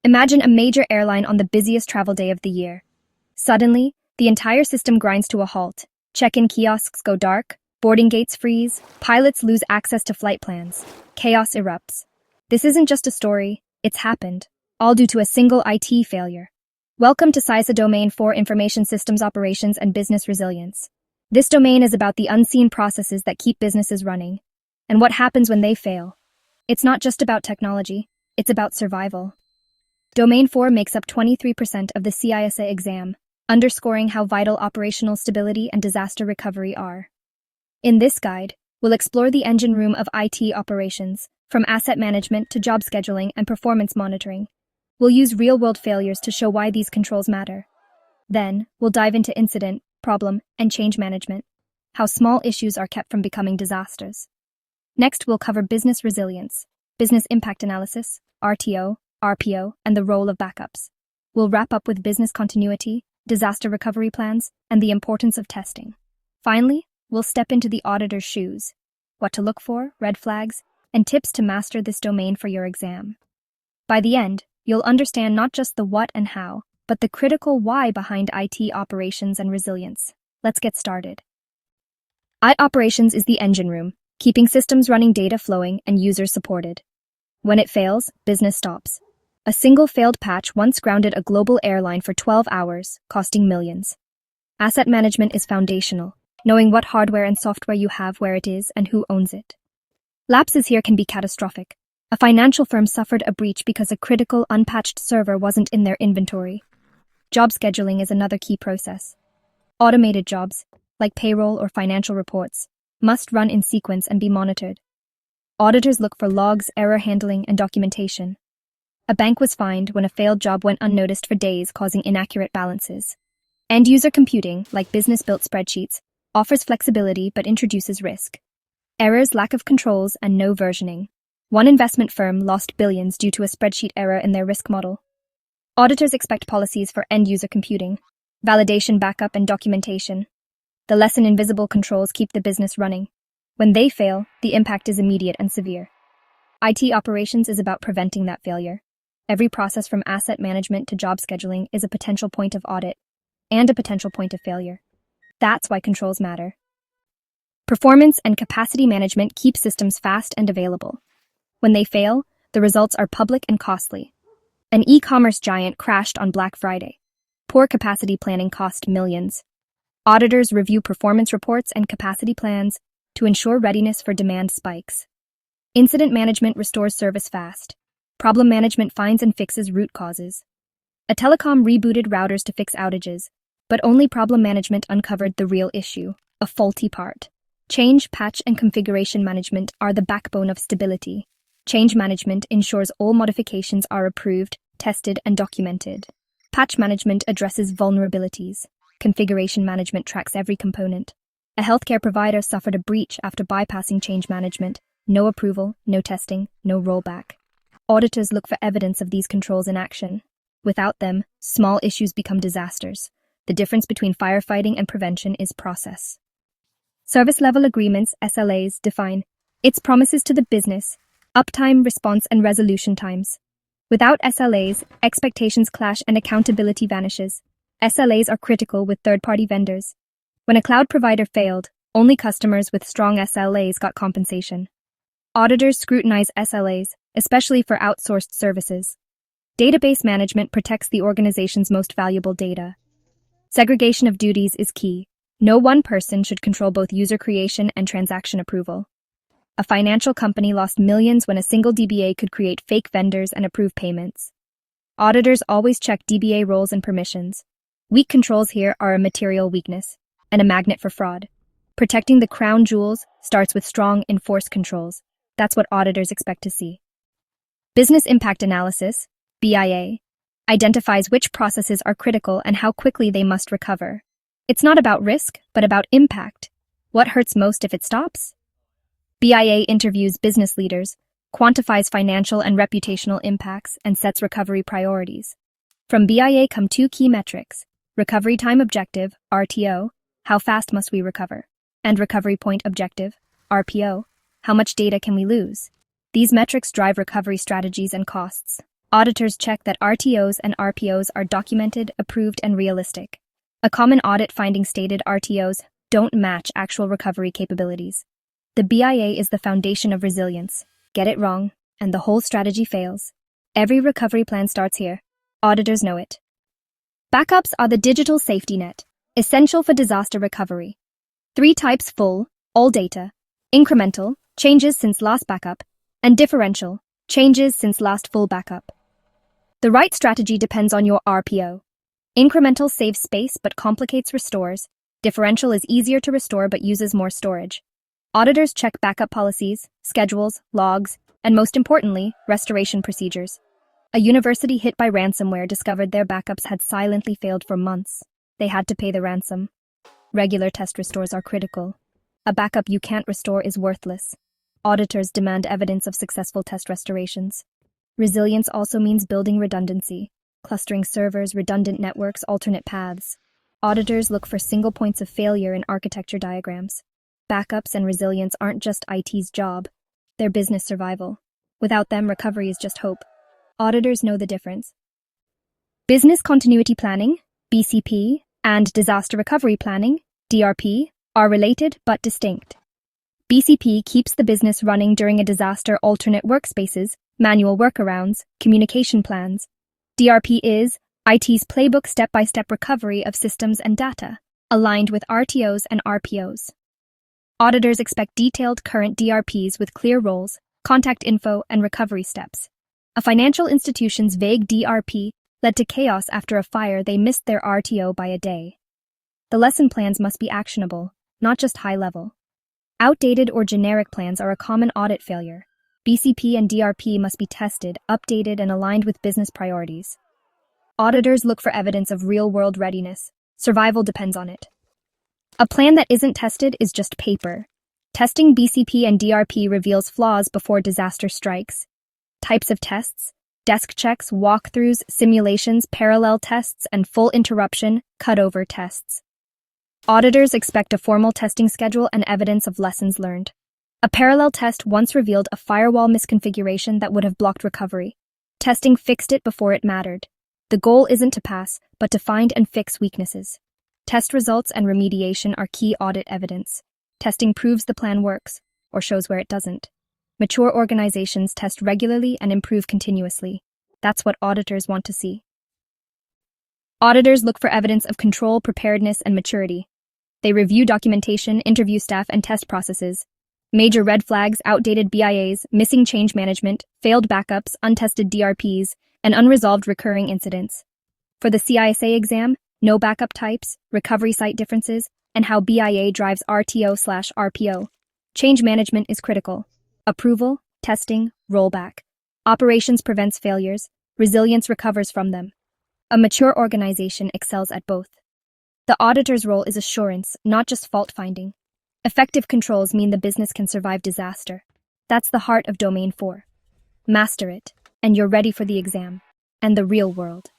Imagine a major airline on the busiest travel day of the year. Suddenly, the entire system grinds to a halt. Check-in kiosks go dark, boarding gates freeze, pilots lose access to flight plans. Chaos erupts. This isn't just a story, it's happened, all due to a single IT failure. Welcome to CISA Domain for Information Systems Operations and Business Resilience. This domain is about the unseen processes that keep businesses running, and what happens when they fail. It's not just about technology, it's about survival. Domain 4 makes up 23% of the CISA exam, underscoring how vital operational stability and disaster recovery are. In this guide, we'll explore the engine room of IT operations, from asset management to job scheduling and performance monitoring. We'll use real-world failures to show why these controls matter. Then, we'll dive into incident, problem, and change management, how small issues are kept from becoming disasters. Next, we'll cover business resilience, business impact analysis, RTO, RPO, and the role of backups. We'll wrap up with business continuity, disaster recovery plans, and the importance of testing. Finally, we'll step into the auditor's shoes, what to look for, red flags, and tips to master this domain for your exam. By the end, you'll understand not just the what and how, but the critical why behind IT operations and resilience. Let's get started. IT operations is the engine room, keeping systems running, data flowing, and users supported. When it fails, business stops. A single failed patch once grounded a global airline for 12 hours, costing millions. Asset management is foundational, knowing what hardware and software you have, where it is, and who owns it. Lapses here can be catastrophic. A financial firm suffered a breach because a critical, unpatched server wasn't in their inventory. Job scheduling is another key process. Automated jobs, like payroll or financial reports, must run in sequence and be monitored. Auditors look for logs, error handling, and documentation. A bank was fined when a failed job went unnoticed for days, causing inaccurate balances. End-user computing, like business-built spreadsheets, offers flexibility but introduces risk. Errors, lack of controls, and no versioning. One investment firm lost billions due to a spreadsheet error in their risk model. Auditors expect policies for end-user computing, validation, backup, and documentation. The less invisible controls keep the business running. When they fail, the impact is immediate and severe. IT operations is about preventing that failure. Every process from asset management to job scheduling is a potential point of audit and a potential point of failure. That's why controls matter. Performance and capacity management keep systems fast and available. When they fail, the results are public and costly. An e-commerce giant crashed on Black Friday. Poor capacity planning cost millions. Auditors review performance reports and capacity plans to ensure readiness for demand spikes. Incident management restores service fast. Problem management finds and fixes root causes. A telecom rebooted routers to fix outages, but only problem management uncovered the real issue, a faulty part. Change, patch, and configuration management are the backbone of stability. Change management ensures all modifications are approved, tested, and documented. Patch management addresses vulnerabilities. Configuration management tracks every component. A healthcare provider suffered a breach after bypassing change management. No approval, no testing, no rollback. Auditors look for evidence of these controls in action. Without them, small issues become disasters. The difference between firefighting and prevention is process. Service level agreements, SLAs, define its promises to the business, uptime, response, and resolution times. Without SLAs, expectations clash and accountability vanishes. SLAs are critical with third-party vendors. When a cloud provider failed, only customers with strong SLAs got compensation. Auditors scrutinize SLAs, especially for outsourced services. Database management protects the organization's most valuable data. Segregation of duties is key. No one person should control both user creation and transaction approval. A financial company lost millions when a single DBA could create fake vendors and approve payments. Auditors always check DBA roles and permissions. Weak controls here are a material weakness and a magnet for fraud. Protecting the crown jewels starts with strong, enforced controls. That's what auditors expect to see. Business impact analysis, BIA, identifies which processes are critical and how quickly they must recover. It's not about risk, but about impact. What hurts most if it stops? BIA interviews business leaders, quantifies financial and reputational impacts, and sets recovery priorities. From BIA come two key metrics: recovery time objective, RTO, how fast must we recover, and recovery point objective, RPO, how much data can we lose. These metrics drive recovery strategies and costs. Auditors check that RTOs and RPOs are documented, approved, and realistic. A common audit finding stated RTOs don't match actual recovery capabilities. The BIA is the foundation of resilience. Get it wrong, and the whole strategy fails. Every recovery plan starts here. Auditors know it. Backups are the digital safety net, essential for disaster recovery. 3 types: full, all data; incremental, changes since last backup; and differential, changes since last full backup. The right strategy depends on your RPO. Incremental saves space but complicates restores. Differential is easier to restore but uses more storage. Auditors check backup policies, schedules, logs, and most importantly, restoration procedures. A university hit by ransomware discovered their backups had silently failed for months. They had to pay the ransom. Regular test restores are critical. A backup you can't restore is worthless. Auditors demand evidence of successful test restorations. Resilience also means building redundancy, clustering servers, redundant networks, alternate paths. Auditors look for single points of failure in architecture diagrams. Backups and resilience aren't just IT's job, they're business survival. Without them, recovery is just hope. Auditors know the difference. Business continuity planning, BCP, and disaster recovery planning, DRP, are related but distinct. BCP keeps the business running during a disaster, alternate workspaces, manual workarounds, communication plans. DRP is IT's playbook step-by-step recovery of systems and data, aligned with RTOs and RPOs. Auditors expect detailed current DRPs with clear roles, contact info, and recovery steps. A financial institution's vague DRP led to chaos after a fire. They missed their RTO by a day. The lesson plans must be actionable, not just high-level. Outdated or generic plans are a common audit failure. BCP and DRP must be tested, updated, and aligned with business priorities. Auditors look for evidence of real-world readiness. Survival depends on it. A plan that isn't tested is just paper. Testing BCP and DRP reveals flaws before disaster strikes. Types of tests: desk checks, walkthroughs, simulations, parallel tests, and full interruption, cutover tests. Auditors expect a formal testing schedule and evidence of lessons learned. A parallel test once revealed a firewall misconfiguration that would have blocked recovery. Testing fixed it before it mattered. The goal isn't to pass, but to find and fix weaknesses. Test results and remediation are key audit evidence. Testing proves the plan works, or shows where it doesn't. Mature organizations test regularly and improve continuously. That's what auditors want to see. Auditors look for evidence of control, preparedness, and maturity. They review documentation, interview staff, and test processes. Major red flags: outdated BIAs, missing change management, failed backups, untested DRPs, and unresolved recurring incidents. For the CISA exam, know backup types, recovery site differences, and how BIA drives RTO/RPO. Change management is critical. Approval, testing, rollback. Operations prevents failures. Resilience recovers from them. A mature organization excels at both. The auditor's role is assurance, not just fault-finding. Effective controls mean the business can survive disaster. That's the heart of Domain 4. Master it, and you're ready for the exam and the real world.